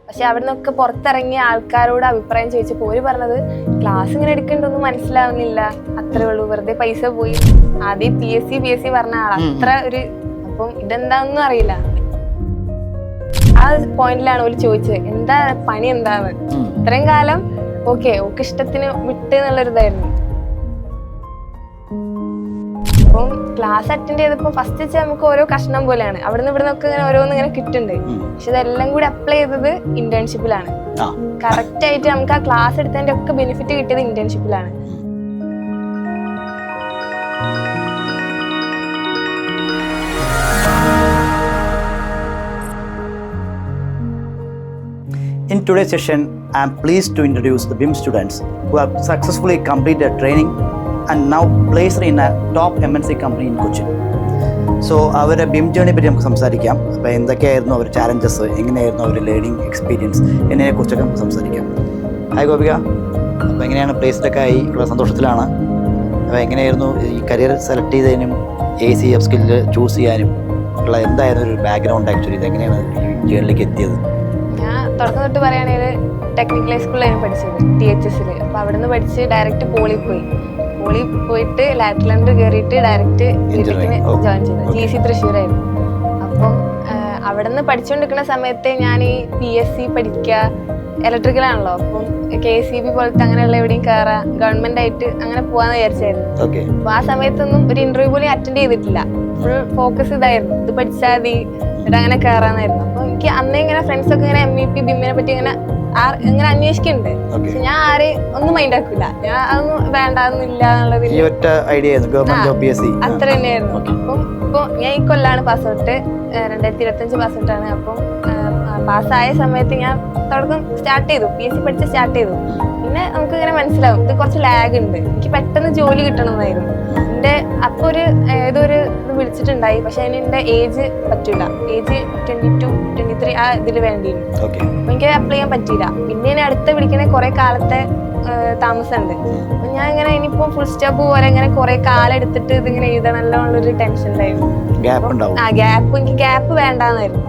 പക്ഷെ അവിടെ നിന്നൊക്കെ പുറത്തിറങ്ങിയ ആൾക്കാരോട് അഭിപ്രായം ചോദിച്ചപ്പോൾ ഓര് പറഞ്ഞത് ക്ലാസ് ഇങ്ങനെ എടുക്കേണ്ടൊന്നും മനസ്സിലാവുന്നില്ല, അത്രേ ഉള്ളൂ, വെറുതെ പൈസ പോയി. ആദ്യം PSC പറഞ്ഞ ആൾ അത്ര ഒരു, അപ്പം ഇതെന്താണെന്നും അറിയില്ല. ആ പോയിന്റിലാണ് ഓര് ചോദിച്ചത് എന്താ പണി എന്താന്ന്. ഇത്രയും കാലം ഓക്കെ ഇഷ്ടത്തിന് വിട്ട് എന്നുള്ളൊരിതായിരുന്നു. അപ്പം ക്ലാസ് അറ്റൻഡ് ചെയ്തപ്പോൾ ഫസ്റ്റ് വെച്ചാൽ നമുക്ക് ഓരോ കഷ്ണം പോലെയാണ്, അവിടെ നിന്ന് ഇവിടെ നിന്നൊക്കെ ഇങ്ങനെ ഓരോന്ന് ഇങ്ങനെ കിട്ടുന്നുണ്ട്. പക്ഷെ ഇതെല്ലാം കൂടി അപ്ലൈ ചെയ്തത് ഇന്റേൺഷിപ്പിലാണ്. കറക്റ്റ് ആയിട്ട് നമുക്ക് ആ ക്ലാസ് എടുത്തതിന്റെ ഒക്കെ ബെനിഫിറ്റ് കിട്ടിയത് ഇന്റേൺഷിപ്പിലാണ്. In today's session, I am pleased to introduce the BIM students who have successfully completed their training and now placed in a top MNC company in Cochin. So, അവരുടെ BIM ജേർണിയെ പറ്റി നമുക്ക് സംസാരിക്കാം. അപ്പോൾ എന്തൊക്കെയായിരുന്നു അവർ challenges, എങ്ങനെയായിരുന്നു അവർ learning experience എന്നതിനെക്കുറിച്ചൊക്കെ നമുക്ക് സംസാരിക്കാം. Hi Gopika, അപ്പോൾ എങ്ങനെയാണ് പ്ലേസ്ഡൊക്കെ ആയി ഉള്ള സന്തോഷത്തിലാണ്. അപ്പോൾ എങ്ങനെയായിരുന്നു ഈ കരിയർ സെലക്ട് ചെയ്തതിനും ACF സ്കില്ല് ചൂസ് ചെയ്യാനും ഉള്ള എന്തായിരുന്നു ഒരു ബാക്ക്ഗ്രൗണ്ട് ആക്ച്വലി, ഇതെങ്ങനെയാണ് ഈ ജേർണിലേക്ക് എത്തിയത്? തുടക്കം തൊട്ട് പറയുകയാണെങ്കിൽ ടെക്നിക്കൽ ഹൈസ്കൂളിലാണ് പഠിച്ചത്, THS. അപ്പോൾ അവിടെ നിന്ന് പഠിച്ച് ഡയറക്റ്റ് പോളി പോയിട്ട് ലാറ്ററൽ എൻട്രി കയറിയിട്ട് ഡയറക്റ്റ് ബിടെക്കിന് ജോയിൻ ചെയ്തു. GC തൃശ്ശൂരായിരുന്നു. അപ്പം അവിടെ നിന്ന് പഠിച്ചുകൊണ്ടിരിക്കുന്ന സമയത്ത് ഞാൻ ഈ PSC പഠിക്കുക, ഇലക്ട്രിക്കലാണല്ലോ, അപ്പം KCB പോലത്തെ അങ്ങനെയുള്ള എവിടെയും കയറാം, ഗവൺമെന്റ് ആയിട്ട് അങ്ങനെ പോവാന്ന് വിചാരിച്ചായിരുന്നു. അപ്പൊ ആ സമയത്തൊന്നും ഒരു ഇന്റർവ്യൂ പോലും അറ്റൻഡ് ചെയ്തിട്ടില്ല. ഫുൾ ഫോക്കസ് ഇതായിരുന്നു, ഇത് പഠിച്ചാൽ മതി, എന്നിട്ട് അങ്ങനെ കയറാന്നായിരുന്നു. അപ്പൊ എനിക്ക് അന്നേ ഇങ്ങനെ ഫ്രണ്ട്സ് ഒക്കെ ഇങ്ങനെ MEP BIM-നെ പറ്റി ഇങ്ങനെ അന്വേഷിക്കുന്നുണ്ട്. പക്ഷെ ഞാൻ ആരെയും ഒന്നും മൈൻഡ് ആക്കില്ല, ഞാൻ അതൊന്നും വേണ്ടാന്നില്ല എന്നുള്ളത് അത്ര തന്നെയായിരുന്നു. അപ്പം ഇപ്പൊ ഞാൻ ഈ കൊല്ലാണ് പാസ് ഔട്ട്, 2025 പാസ് ഔട്ടാണ്. അപ്പം പാസ്സായ സമയത്ത് ഞാൻ തുടക്കം സ്റ്റാർട്ട് ചെയ്തു, PSC പഠിച്ച് സ്റ്റാർട്ട് ചെയ്തു. പിന്നെ നമുക്ക് ഇങ്ങനെ മനസ്സിലാവും ഇത് കുറച്ച് ലാഗ് ഉണ്ട്, എനിക്ക് പെട്ടെന്ന് ജോലി കിട്ടണമെന്നായിരുന്നു എൻ്റെ. അപ്പൊ ഏതൊരു ഇത് വിളിച്ചിട്ടുണ്ടായി, പക്ഷെ അതിന് എൻ്റെ ഏജ് പറ്റൂല, ഏജ് 22, 23 ആ ഇതിൽ വേണ്ടിയിരുന്നു. അപ്പൊ എനിക്ക് അപ്ലൈ ചെയ്യാൻ പറ്റിയില്ല. പിന്നെ ഞാൻ അടുത്ത വിളിക്കണ കുറെ കാലത്തെ താമസമുണ്ട്. അപ്പൊ ഞാൻ ഇങ്ങനെ ഇനിയിപ്പോ ഫുൾ സ്റ്റോപ്പ് പോലെ ഇങ്ങനെ കുറെ കാലം എടുത്തിട്ട് ഇതിങ്ങനെ എഴുതണല്ലോ എന്നുള്ളൊരു ടെൻഷനിലായിരുന്നു. എനിക്ക് ഗ്യാപ്പ് വേണ്ടാന്നായിരുന്നു.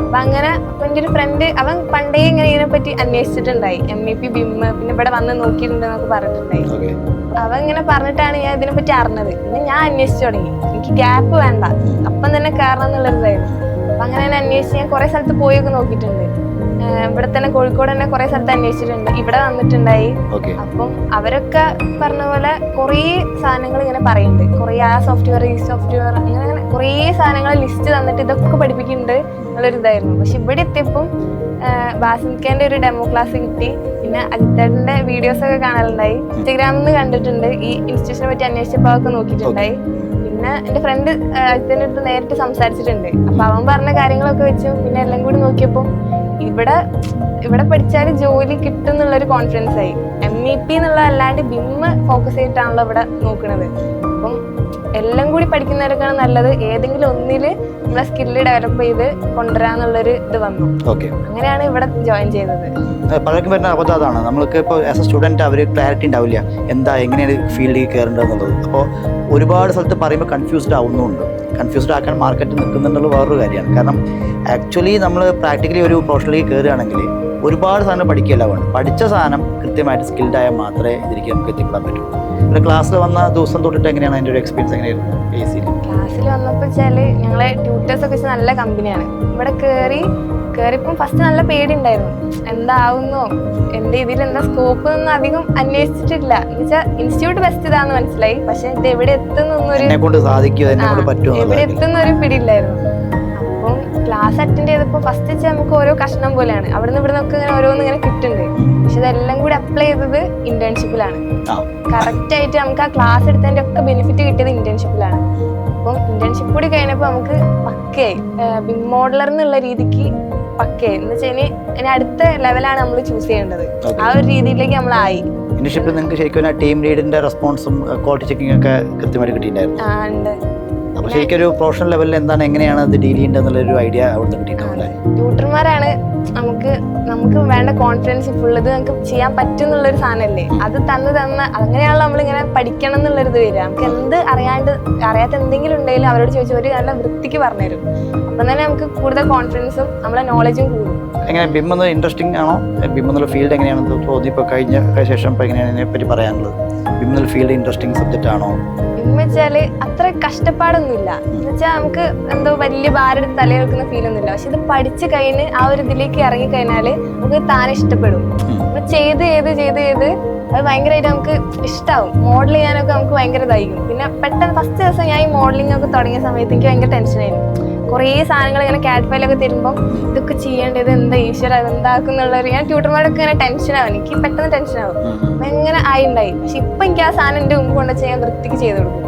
അപ്പൊ അങ്ങനെ എൻ്റെ ഒരു ഫ്രണ്ട് അവൻ പണ്ടേ ഇങ്ങനെ ഇതിനെപ്പറ്റി അന്വേഷിച്ചിട്ടുണ്ടായി, MEP BIM, പിന്നെ ഇവിടെ വന്ന് നോക്കിയിട്ടുണ്ടെന്നൊക്കെ പറഞ്ഞിട്ടുണ്ടായി. അവൻ ഇങ്ങനെ പറഞ്ഞിട്ടാണ് ഞാൻ ഇതിനെപ്പറ്റി അറിഞ്ഞത്. പിന്നെ ഞാൻ അന്വേഷിച്ചു തുടങ്ങി, എനിക്ക് ഗ്യാപ്പ് വേണ്ട, അപ്പം തന്നെ കയറണം എന്നുള്ളൊരിതായിരുന്നു. അപ്പൊ അങ്ങനെ ഞാൻ അന്വേഷിച്ച് ഞാൻ കുറെ സ്ഥലത്ത് പോയൊക്കെ നോക്കിയിട്ടുണ്ട്. ഇവിടെ തന്നെ കോഴിക്കോട് തന്നെ കുറെ സ്ഥലത്ത് അന്വേഷിച്ചിട്ടുണ്ട്, ഇവിടെ വന്നിട്ടുണ്ടായി. അപ്പം അവരൊക്കെ പറഞ്ഞ പോലെ കുറേ സാധനങ്ങൾ ഇങ്ങനെ പറയുന്നുണ്ട്, കുറേ ആ സോഫ്റ്റ്വെയർ ഈ സോഫ്റ്റ്വെയർ അങ്ങനെ കുറേ സാധനങ്ങൾ ലിസ്റ്റ് തന്നിട്ട് ഇതൊക്കെ പഠിപ്പിക്കുന്നുണ്ട് എന്നുള്ളൊരു ഇതായിരുന്നു. പക്ഷെ ഇവിടെ എത്തിയപ്പം ബാസിൻഖാന്റെ ഒരു ഡെമോ ക്ലാസ് കിട്ടി. പിന്നെ അജിത്തേട്ടന്റെ വീഡിയോസ് ഒക്കെ കാണലുണ്ടായി, ഇൻസ്റ്റഗ്രാമിൽ നിന്ന് കണ്ടിട്ടുണ്ട്, ഈ ഇൻസ്റ്റിറ്റ്യൂഷനെ പറ്റി അന്വേഷിച്ചപ്പോൾ അതൊക്കെ നോക്കിയിട്ടുണ്ടായി. പിന്നെ എന്റെ ഫ്രണ്ട് അജിത്തേന്റെ അടുത്ത് നേരിട്ട് സംസാരിച്ചിട്ടുണ്ട്. അപ്പൊ അവൻ പറഞ്ഞ കാര്യങ്ങളൊക്കെ വെച്ചു പിന്നെ എല്ലാം കൂടി നോക്കിയപ്പോൾ ഇവിടെ പഠിച്ചാൽ ജോലി കിട്ടും എന്നുള്ളൊരു കോൺഫിഡൻസ് ആയി. MEP എന്നുള്ള അല്ലാണ്ട് BIM ഫോക്കസ് ചെയ്തിട്ടാണല്ലോ ഇവിടെ നോക്കുന്നത്. അപ്പം എല്ലാം കൂടി പഠിക്കുന്നവരൊക്കെയാണ് നല്ലത്, ഏതെങ്കിലും ഒന്നില് നമ്മളെ സ്കില്ല് ഡെവലപ്പ് ചെയ്ത് കൊണ്ടുവരാന്നുള്ളൊരു ഇത് വന്നു. അങ്ങനെയാണ് ഇവിടെ ജോയിൻ ചെയ്തത്. പലർക്കും വരുന്ന അബദ്ധം അതാണ്, നമ്മൾക്ക് ഇപ്പോൾ ആസ് എ സ്റ്റുഡൻറ്റ് അവർ ക്ലാരിറ്റി ഉണ്ടാവില്ല എങ്ങനെയാണ് ഫീൽഡിൽ കയറേണ്ടതെന്നുള്ളത്. അപ്പോൾ ഒരുപാട് സ്ഥലത്ത് പറയുമ്പോൾ കൺഫ്യൂസ്ഡ് ആവുന്നുണ്ട്. കൺഫ്യൂസ്ഡ് ആക്കാൻ മാർക്കറ്റ് നിൽക്കുന്നുന്നുള്ള വേറൊരു കാര്യമാണ്. കാരണം ആക്ച്വലി നമ്മൾ പ്രാക്ടിക്കലി ഒരു പ്രൊഫഷണലിലേക്ക് കയറുകയാണെങ്കിൽ ഒരുപാട് സാധനം പഠിക്കുകയല്ല വേണം, പഠിച്ച സാധനം കൃത്യമായിട്ട് സ്കിൽഡ് ആയാൽ മാത്രമേ ഇതിലേക്ക് നമുക്ക് എത്തിപ്പെടാൻ പറ്റൂ. പിന്നെ ക്ലാസ്സിൽ വന്ന ദിവസം തൊട്ടിട്ട് എങ്ങനെയാണ് അതിൻ്റെ ഒരു എക്സ്പീരിയൻസ് എങ്ങനെയായിരുന്നു? ക്ലാസ്സിൽ വന്നപ്പോൾ വെച്ചാൽ ഞങ്ങളെ ട്യൂട്ടേഴ്സ് ഒക്കെ വെച്ചാൽ നല്ല കമ്പനിയാണ്. ഇവിടെ കയറിയപ്പം ഫസ്റ്റ് നല്ല പേടിയുണ്ടായിരുന്നു, എന്താവുന്നോ എൻ്റെ ഇതിൽ എന്താ സ്കോപ്പ് എന്നൊന്നും അധികം അന്വേഷിച്ചിട്ടില്ല. എന്നുവെച്ചാൽ ഇൻസ്റ്റിറ്റ്യൂട്ട് ബെസ്റ്റ് ഇതാന്ന് മനസ്സിലായി, പക്ഷെ ഇത് എവിടെ എത്തുന്നൊരു പിടിയില്ലായിരുന്നു. അപ്പം ക്ലാസ് അറ്റൻഡ് ചെയ്തപ്പോൾ ഫസ്റ്റ് വെച്ചാൽ നമുക്ക് ഓരോ കഷ്ണം പോലെയാണ്, അവിടെ നിന്ന് ഇവിടെ നിന്നൊക്കെ ഇങ്ങനെ ഓരോന്ന് ഇങ്ങനെ കിട്ടുന്നുണ്ട്. പക്ഷെ ഇതെല്ലാം കൂടി അപ്ലൈ ചെയ്തത് ഇന്റേൺഷിപ്പിലാണ്. കറക്റ്റ് ആയിട്ട് നമുക്ക് ആ ക്ലാസ് എടുത്തതിന്റെ ഒക്കെ ബെനിഫിറ്റ് കിട്ടിയത് ഇന്റേൺഷിപ്പിലാണ്. അപ്പം ഇന്റേൺഷിപ്പ് കൂടി കഴിഞ്ഞപ്പോൾ നമുക്ക് പക്കയായി, BIM മോഡലർ എന്നുള്ള രീതിക്ക് പക്കയായി. എന്ന് വെച്ചാൽ ഇനി അടുത്ത ലെവലാണ് നമ്മൾ ചൂസ് ചെയ്യേണ്ടത്, ആ ഒരു രീതിയിലേക്ക് നമ്മളായി. ഇന്റേൺഷിപ്പിൽ നിങ്ങൾക്ക് ശരിക്കും ടീം ലീഡിന്റെ റെസ്പോൺസും ക്വാളിറ്റി ചെക്കിംഗ് ഒക്കെ കൃത്യമായിട്ട് കിട്ടിയിട്ടുണ്ടായിരുന്നു. അപ്പോൾ ശരിക്കും ഒരു പ്രൊഫഷണൽ ലെവലിൽ എന്താണ് എങ്ങനെയാണ് അത് ഡീൽ ചെയ്യേണ്ടതെന്നുള്ളൊരു ഐഡിയ അവിടുന്ന് കിട്ടിയിട്ടുണ്ടല്ലേ? ട്യൂട്ടർമാരാണ് നമുക്ക് വേണ്ട കോൺഫിഡൻസ് ഫുൾ, ഇത് നമുക്ക് ചെയ്യാൻ പറ്റും എന്നുള്ളൊരു സാധനമല്ലേ, അത് തന്ന അങ്ങനെയാണല്ലോ നമ്മളിങ്ങനെ പഠിക്കണം എന്നുള്ളൊരിത് വരിക. നമുക്ക് എന്ത് അറിയാത്ത എന്തെങ്കിലും ഉണ്ടെങ്കിലും അവരോട് ചോദിച്ചാൽ ഒരു നല്ല വൃത്തിക്ക് പറഞ്ഞുതരും. അപ്പം തന്നെ നമുക്ക് കൂടുതൽ കോൺഫിഡൻസും നമ്മളെ നോളജും കൂടും. എങ്ങനെ ബിം എന്നത് ഇൻട്രസ്റ്റിംഗ് ആണോ? ബിം എന്നുള്ള ഫീൽഡ് എങ്ങനെയാണെന്ന് തോന്നി ഇപ്പോൾ കഴിഞ്ഞ ശേഷം ഇപ്പോൾ എങ്ങനെയാണ് ഇതിനെപ്പറ്റി പറയാനുള്ളത്? ബിം എന്നുള്ള ഫീൽഡ് ഇൻട്രസ്റ്റിംഗ് സബ്ജക്റ്റ് ആണോ? എന്ന് വെച്ചാല് അത്ര കഷ്ടപ്പാടൊന്നുമില്ല. എന്ന് വെച്ചാൽ നമുക്ക് എന്തോ വലിയ ഭാരം തലയിൽ വെക്കുന്ന ഫീൽ ഒന്നുമില്ല. പക്ഷെ ഇത് പഠിച്ചു കഴിഞ്ഞ് ആ ഒരു ഇതിലേക്ക് ഇറങ്ങി കഴിഞ്ഞാല് നമുക്ക് താനെ ഇഷ്ടപ്പെടും. ചെയ്ത് അത് ഭയങ്കരമായിട്ട് നമുക്ക് ഇഷ്ടമാവും. മോഡൽ ചെയ്യാനൊക്കെ നമുക്ക് ഭയങ്കര ഇതായിരിക്കും. പിന്നെ പെട്ടെന്ന് ഫസ്റ്റ് ദിവസം ഞാൻ ഈ മോഡലിംഗ് ഒക്കെ തുടങ്ങിയ സമയത്ത് എനിക്ക് ഭയങ്കര ടെൻഷനായിരുന്നു. കുറേ സാധനങ്ങൾ ഇങ്ങനെ കാറ്റ് ഫയലൊക്കെ തരുമ്പോൾ ഇതൊക്കെ ചെയ്യേണ്ടത് എന്താ ഈശ്വര എന്താക്കും എന്നുള്ളൊരു ഞാൻ ട്യൂട്ടർമാരൊക്കെ ഇങ്ങനെ ടെൻഷനാവും. എനിക്ക് പെട്ടെന്ന് ടെൻഷനാവും. ഭയങ്കര ആയിണ്ടായി. പക്ഷെ ഇപ്പൊ എനിക്ക് ആ സാധനം എൻ്റെ മുമ്പ് കൊണ്ട് ചെയ്യാൻ വൃത്തിക്ക് ചെയ്ത് കൊടുക്കും.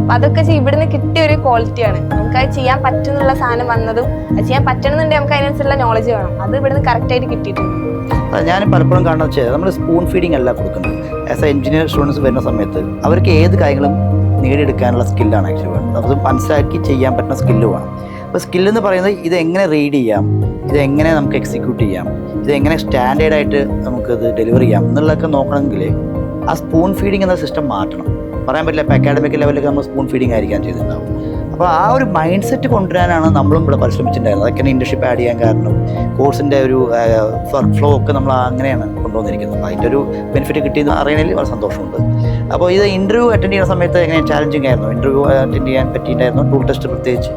അപ്പൊ അതൊക്കെ ഇവിടുന്ന് കിട്ടിയ ഒരു ക്വാളിറ്റിയാണ്. നമുക്ക് അത് ചെയ്യാൻ പറ്റുന്നുള്ള സാധനം വന്നതും അത് ചെയ്യാൻ പറ്റണമെന്നുണ്ടെങ്കിൽ നമുക്ക് അതിനനുസരിച്ചുള്ള നോളജ് വേണം. അത് ഇവിടുന്ന് കറക്റ്റായിട്ട് കിട്ടിയിട്ടുണ്ട്. ഞാൻ പലപ്പോഴും കാണുന്നത് വെച്ചാൽ നമ്മൾ സ്പൂൺ ഫീഡിങ് അല്ല കൊടുക്കുന്നത്. ആസ് എ എഞ്ചിനീയർ സ്റ്റുഡൻസ് വരുന്ന സമയത്ത് അവർക്ക് ഏത് കാര്യങ്ങളും നേടിയെടുക്കാനുള്ള സ്കില്ലാണ് ആക്ച്വലി വേണ്ടത്. അത് മനസ്സിലാക്കി ചെയ്യാൻ പറ്റുന്ന സ്കില്ല് വേണം. അപ്പോൾ സ്കില്ലെന്ന് പറയുന്നത് ഇതെങ്ങനെ റീഡ് ചെയ്യാം, ഇതെങ്ങനെ നമുക്ക് എക്സിക്യൂട്ട് ചെയ്യാം, ഇതെങ്ങനെ സ്റ്റാൻഡേർഡായിട്ട് നമുക്കത് ഡെലിവർ ചെയ്യാം എന്നുള്ളതൊക്കെ നോക്കണമെങ്കിൽ ആ സ്പൂൺ ഫീഡിങ് എന്ന സിസ്റ്റം മാറ്റണം. പറയാൻ പറ്റില്ല, ഇപ്പോൾ അക്കാഡമിക് ലെവലിലൊക്കെ നമ്മൾ സ്പൂൺ ഫീഡിങ് ആയിരിക്കാൻ ചെയ്തിട്ടുണ്ടാവും. അപ്പോൾ ആ ഒരു മൈൻഡ് സെറ്റ് കൊണ്ടുവരാനാണ് നമ്മളും ഇവിടെ പരിശ്രമിച്ചിട്ടുണ്ടായിരുന്നത്. അതൊക്കെ ഇൻറ്റേൺഷിപ്പ് ആഡ് ചെയ്യാൻ കാരണം കോഴ്സിൻ്റെ ഒരു വർക്ക് ഫ്ലോ ഒക്കെ നമ്മൾ അങ്ങനെയാണ് കൊണ്ടുവന്നിരിക്കുന്നത്. അപ്പോൾ അതിൻ്റെ ഒരു ബെനിഫിറ്റ് കിട്ടിയെന്ന് അറിയണതിൽ വളരെ സന്തോഷമുണ്ട്. അപ്പോൾ ഇത് ഇൻ്റർവ്യൂ അറ്റൻഡ് ചെയ്യുന്ന സമയത്ത് എങ്ങനെ ചാലഞ്ചിങ് ആയിരുന്നു? ഇൻ്റർവ്യൂ അറ്റൻഡ് ചെയ്യാൻ പറ്റിയിട്ടുണ്ടായിരുന്നു? ടൂൾ ടെസ്റ്റ് പ്രത്യേകിച്ച്?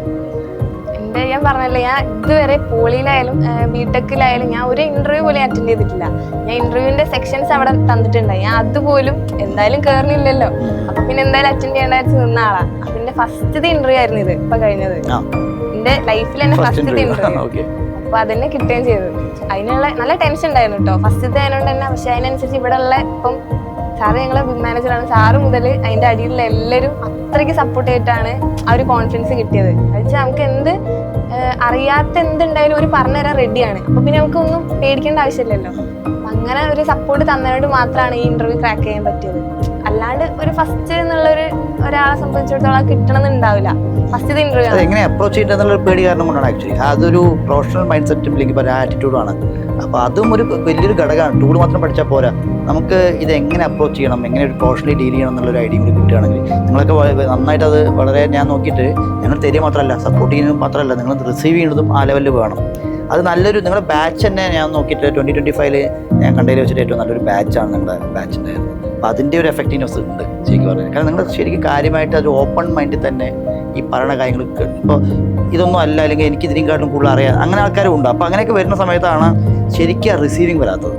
ഞാൻ പറഞ്ഞല്ലേ, ഞാൻ ഇതുവരെ പോളിയിലായാലും ബിടെക്കിലായാലും ഞാൻ ഒരു ഇന്റർവ്യൂ പോലും അറ്റൻഡ് ചെയ്തിട്ടില്ല. ഞാൻ ഇന്റർവ്യൂവിന്റെ സെക്ഷൻസ് അവിടെ തന്നിട്ടുണ്ടായി. ഞാൻ അതുപോലും എന്തായാലും കയറുന്നില്ലല്ലോ, അപ്പൊ പിന്നെ എന്തായാലും അറ്റൻഡ് ചെയ്യേണ്ട നിന്ന ആളാ. അപ്പൊ എന്റെ ഫസ്റ്റത്തെ ഇന്റർവ്യൂ ആയിരുന്നു ഇത് ഇപ്പൊ കഴിഞ്ഞത്. എന്റെ ലൈഫിൽ തന്നെ ഫസ്റ്റത്തെ ഇന്റർവ്യൂ. അപ്പൊ അതെന്നെ കിട്ടുകയും ചെയ്തു. അതിനുള്ള നല്ല ടെൻഷൻ ഉണ്ടായിരുന്നു കേട്ടോ ഫസ്റ്റത്തെ ആയതുകൊണ്ട് തന്നെ. പക്ഷെ അതിനനുസരിച്ച് ഇവിടെ ഉള്ള ഇപ്പം സാറ് ഞങ്ങളെ മാനേജറാണ്. സാറ് മുതൽ അതിന്റെ അടിയിലുള്ള എല്ലാവരും അത്രയ്ക്ക് സപ്പോർട്ട് ചെയ്തിട്ടാണ് ആ ഒരു കോൺഫിഡൻസ് കിട്ടിയത്. എന്നുവെച്ചാൽ നമുക്ക് അറിയാത്ത എന്തുണ്ടായാലും ഒരു പറഞ്ഞുതരാൻ റെഡിയാണ്. അപ്പൊ പിന്നെ നമുക്കൊന്നും പേടിക്കേണ്ട ആവശ്യമില്ലല്ലോ. അങ്ങനെ ഒരു സപ്പോർട്ട് തന്നതുകൊണ്ട് മാത്രമാണ് ഈ ഇന്റർവ്യൂ ക്രാക്ക് ചെയ്യാൻ പറ്റിയത്. അല്ലാണ്ട് ഒരു ഫസ്റ്റ് എന്നുള്ളൊരു ഒരാളെ സംബന്ധിച്ചിടത്തോളം കിട്ടണമെന്നുണ്ടാവില്ല. ഫസ്റ്റ് ഇന്റർവ്യൂ എങ്ങനെ അപ്രോച്ച് ചെയ്യേണ്ടതെന്നുള്ള പേടി കാരണം കൊണ്ടാണ് ആക്ച്വലി. അതൊരു പ്രൊഫഷണൽ മൈൻഡ് സെറ്റും ഇല്ലെങ്കിൽ പറയുക ആറ്റിറ്റ്യൂഡാണ്. അപ്പോൾ അതും ഒരു വലിയൊരു ഘടകമാണ്. ടൂൾ മാത്രം പഠിച്ചാൽ പോരാ, നമുക്ക് ഇത് എങ്ങനെ അപ്രോച്ച് ചെയ്യണം, എങ്ങനെ ഒരു പ്രൊഫഷണലി ഡീൽ ചെയ്യണം എന്നുള്ളൊരു ഐഡിയ കൂടി കിട്ടുകയാണെങ്കിൽ നിങ്ങളൊക്കെ നന്നായിട്ട് അത് വളരെ ഞാൻ നോക്കിയിട്ട് ഞങ്ങൾ തരിക മാത്രമല്ല, സപ്പോർട്ട് ചെയ്യുന്നത് മാത്രമല്ല, നിങ്ങൾ റിസീവ് ചെയ്യുന്നതും ആ ലെവലിൽ വേണം. അത് നല്ലൊരു നിങ്ങളുടെ ബാച്ച് തന്നെ ഞാൻ നോക്കിയിട്ട് 2025 ഞാൻ കണ്ടതിൽ വെച്ചിട്ട് ഏറ്റവും നല്ലൊരു ബാച്ചാണ് നിങ്ങളുടെ ബാച്ചിൻ്റെ. അപ്പോൾ അതിൻ്റെ ഒരു എഫക്റ്റീവ്നെസ് ഉണ്ട് ശരിക്കും പറഞ്ഞാൽ. കാരണം നിങ്ങൾ ശരിക്കും കാര്യമായിട്ട് ഒരു ഓപ്പൺ മൈൻഡിൽ തന്നെ ഈ പറയുന്ന കാര്യങ്ങൾക്ക് ഇപ്പോൾ ഇതൊന്നും അല്ല അല്ലെങ്കിൽ എനിക്ക് ഇതിനെക്കാട്ടും കൂടുതൽ അറിയാം അങ്ങനെ ആൾക്കാരും ഉണ്ട്. അപ്പോൾ അങ്ങനെയൊക്കെ വരുന്ന സമയത്താണ് ശരിക്കും റിസീവിങ് വരാത്തത്.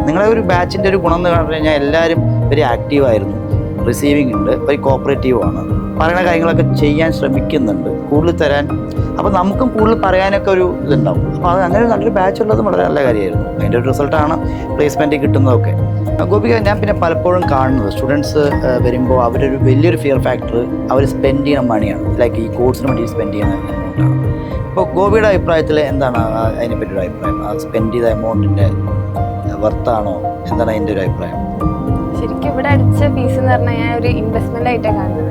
നിങ്ങളെ ഒരു ബാച്ചിൻ്റെ ഒരു ഗുണം എന്ന് പറഞ്ഞു കഴിഞ്ഞാൽ എല്ലാവരും വെരി ആക്റ്റീവായിരുന്നു, റിസീവിങ് ഉണ്ട്, ഒരു കോപ്പറേറ്റീവാണ്, പറയുന്ന കാര്യങ്ങളൊക്കെ ചെയ്യാൻ ശ്രമിക്കുന്നുണ്ട്, കൂടുതൽ തരാൻ. അപ്പോൾ നമുക്കും കൂടുതൽ പറയാനൊക്കെ ഒരു ഇതുണ്ടാവും. അപ്പോൾ അത് അങ്ങനെ നല്ലൊരു ബാച്ച് ഉള്ളത് വളരെ നല്ല കാര്യമായിരുന്നു. അതിൻ്റെ ഒരു റിസൾട്ടാണ് പ്ലേസ്മെൻറ്റ് കിട്ടുന്നതൊക്കെ. ഗോപിക, ഞാൻ പിന്നെ പലപ്പോഴും കാണുന്നത് സ്റ്റുഡൻസ് വരുമ്പോൾ അവരൊരു വലിയൊരു ഫിയർ ഫാക്ടർ അവർ സ്പെൻഡ് ചെയ്യുന്ന മണിയാണ്. ലൈക്ക് ഈ കോഴ്സിന് വേണ്ടി സ്പെൻഡ് ചെയ്യുന്ന എമൗണ്ടാണ്. ഇപ്പോൾ ഗോപിയുടെ അഭിപ്രായത്തിൽ എന്താണ് അതിനെപ്പറ്റി ഒരു അഭിപ്രായം? ആ സ്പെൻഡ് ചെയ്ത എമൗണ്ടിൻ്റെ വർത്താണോ? എന്താണ് അതിൻ്റെ ഒരു അഭിപ്രായം? ശരിക്കും ഇവിടെ അടിച്ച ഫീസ് എന്ന് പറഞ്ഞാൽ ഞാൻ ഒരു ഇൻവെസ്റ്റ്മെന്റ് ആയിട്ടാണ് കാണുന്നത്.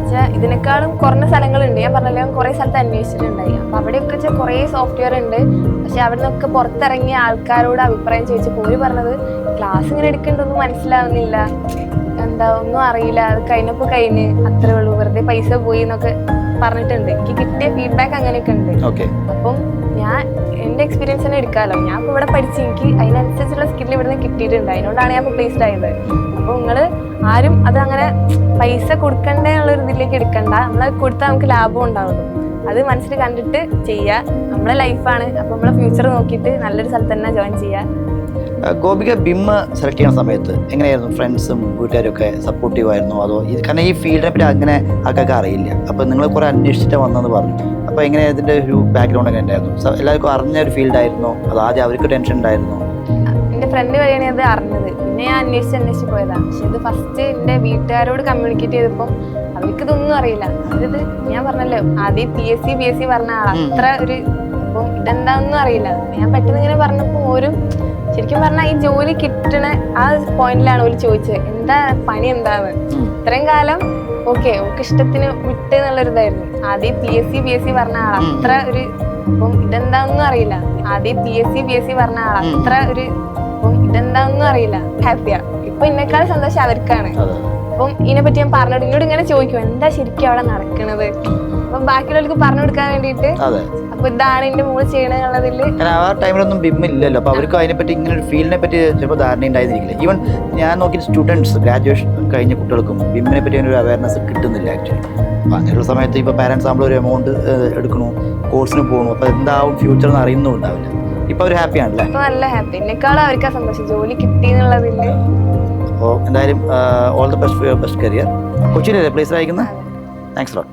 വെച്ചാൽ ഇതിനേക്കാളും കുറഞ്ഞ സ്ഥലങ്ങളുണ്ട്. ഞാൻ പറഞ്ഞല്ലോ, ഞാൻ കുറേ സ്ഥലത്ത് അന്വേഷിച്ചിട്ടുണ്ടായി. അപ്പോൾ അവിടെയൊക്കെ വെച്ചാൽ കുറേ സോഫ്റ്റ്വെയർ ഉണ്ട്. പക്ഷെ അവിടെ നിന്നൊക്കെ പുറത്തിറങ്ങിയ ആൾക്കാരോട് അഭിപ്രായം ചോദിച്ചപ്പോൾ ഒരു പറഞ്ഞത് ക്ലാസ് ഇങ്ങനെ എടുക്കേണ്ടതൊന്നും മനസ്സിലാവുന്നില്ല, ഒന്നും അറിയില്ല, അത് കഴിഞ്ഞപ്പോൾ കഴിഞ്ഞ് അത്രേ ഉള്ളൂ, വെറുതെ പൈസ പോയി എന്നൊക്കെ പറഞ്ഞിട്ടുണ്ട്. എനിക്ക് കിട്ടിയ ഫീഡ്ബാക്ക് അങ്ങനെയൊക്കെ ഉണ്ട്. അപ്പം ഞാൻ എൻ്റെ എക്സ്പീരിയൻസ് തന്നെ എടുക്കാമല്ലോ. ഞാൻ ഇപ്പോൾ ഇവിടെ പഠിച്ച് എനിക്ക് അതിനനുസരിച്ചുള്ള സ്കില്ല് ഇവിടുന്ന് കിട്ടിയിട്ടുണ്ട്. അതിനോടാണ് ഞാൻ ഇപ്പോൾ പ്ലേസ്ഡ് ആയത്. അപ്പോൾ നിങ്ങൾ ആരും അത് അങ്ങനെ പൈസ കൊടുക്കണ്ടേ എന്നുള്ളൊരു ഇതിലേക്ക് എടുക്കണ്ട. നമ്മളത് കൊടുത്താൽ നമുക്ക് ലാഭം ഉണ്ടാവുള്ളൂ. അത് മനസ്സിൽ കണ്ടിട്ട് ചെയ്യുക. നമ്മളെ ലൈഫാണ്. അപ്പോൾ നമ്മളെ ഫ്യൂച്ചർ നോക്കിയിട്ട് നല്ലൊരു സ്ഥലത്ത് തന്നെ ജോയിൻ ചെയ്യുക. ഗോപിക ബിം സെലക്ട് ചെയ്യുന്ന സമയത്ത് എങ്ങനെയായിരുന്നു? ഫ്രണ്ട്സും വീട്ടുകാരും ഒക്കെ സപ്പോർട്ടീവ് ആയിരുന്നു? അതോ കാരണം ഈ ഫീൽഡിനെ പറ്റി അങ്ങനെ ആൾക്കാർക്ക് അറിയില്ല. അപ്പോൾ നിങ്ങൾ കുറേ അന്വേഷിച്ചിട്ട് വന്നെന്ന് പറഞ്ഞു. അപ്പോൾ എങ്ങനെ ഇതിൻ്റെ ഒരു ബാക്ക്ഗ്രൗണ്ട് എങ്ങനെ ഉണ്ടായിരുന്നു? എല്ലാവർക്കും അറിഞ്ഞ ഒരു ഫീൽഡായിരുന്നോ? അത് ആദ്യം അവർക്ക് ടെൻഷൻ ഉണ്ടായിരുന്നോ? എൻ്റെ ഫ്രണ്ട് വഴിയാണ് അത് അറിഞ്ഞത്. പിന്നെ ഞാൻ അന്വേഷിച്ച് പോയതാണ്. പക്ഷെ ഇത് ഫസ്റ്റ് എൻ്റെ വീട്ടുകാരോട് കമ്മ്യൂണിക്കേറ്റ് ചെയ്തപ്പോൾ അവർക്കിതൊന്നും അറിയില്ല. അവരിത് ഞാൻ പറഞ്ഞല്ലോ ആദ്യം PSC പറഞ്ഞ ആൾ അത്ര ഒരു അപ്പം ഇതെന്താണെന്നും അറിയില്ല. ഞാൻ പെട്ടെന്ന് ഇങ്ങനെ പറഞ്ഞപ്പോൾ ഓരും ശരിക്കും പറഞ്ഞാൽ ഈ ജോലി കിട്ടണ ആ പോയിന്റിലാണ് ഓര് ചോദിച്ചത് എന്താ പണി എന്താന്ന്. ഇത്രയും കാലം ഓക്കെ ഓക്ക് ഇഷ്ടത്തിന് വിട്ട് എന്നുള്ളൊരു ഇതായിരുന്നു. ആദ്യം PSC പറഞ്ഞ ആൾ അത്ര ഒരു അപ്പം ഇതെന്താണെന്നും അറിയില്ല. ആദ്യം PSC പറഞ്ഞ ആൾ അത്ര ഒരു അപ്പം ഇതെന്താണെന്നും അറിയില്ല. ഹാപ്പിയാ. ഇപ്പൊ എന്നെക്കാൾ സന്തോഷം അവർക്കാണ്. അപ്പം ഇതിനെപ്പറ്റി ഞാൻ പറഞ്ഞോട് ഇങ്ങോട്ട് ഇങ്ങനെ ചോദിക്കും എന്താ ശരിക്കും അവിടെ നടക്കണത്. അപ്പൊ ബാക്കിയുള്ളവർക്ക് പറഞ്ഞു കൊടുക്കാൻ വേണ്ടിയിട്ട് അതെ. അപ്പൊ ഇതാണ് എന്റെ മോള് ചെയ്യണെന്നുള്ളതില്. കാരണം ആ ടൈമിലൊന്നും BIM ഇല്ലല്ലോ, അപ്പോൾ അവർക്ക് അതിനെപ്പറ്റി ഇങ്ങനെ ഒരു ഫീൽഡിനെ പറ്റി ചിലപ്പോൾ ധാരണ ഉണ്ടായിരുന്നില്ല. ഈവൻ ഞാൻ നോക്കിയ സ്റ്റുഡൻസ് ഗ്രാജുവേഷൻ കഴിഞ്ഞ കുട്ടികൾക്കും BIM-നെ പറ്റി ഒരു അവയർനെസ് കിട്ടുന്നില്ല ആക്ച്വലി. അപ്പോൾ അങ്ങനെയുള്ള സമയത്ത് ഇപ്പോൾ പാരൻസ് ആകുമ്പോൾ ഒരു എമൗണ്ട് എടുക്കണു, കോഴ്സിന് പോകണു, അപ്പോൾ എന്താവും ഫ്യൂച്ചർ എന്ന് അറിയുന്നും ഉണ്ടാവില്ല. ഇപ്പോൾ അവർ ഹാപ്പിയാണല്ലേ? അപ്പൊ നല്ല ഹാപ്പി, എന്നെക്കാളും അവർക്ക് സന്തോഷം ജോലി കിട്ടി എന്നുള്ളതില്. അപ്പോൾ എന്തായാലും all the best for your best career. കൊച്ചിയിലല്ലേ പ്ലേസ് അയക്കുന്നത്? താങ്ക്സ് ലോട്ട്.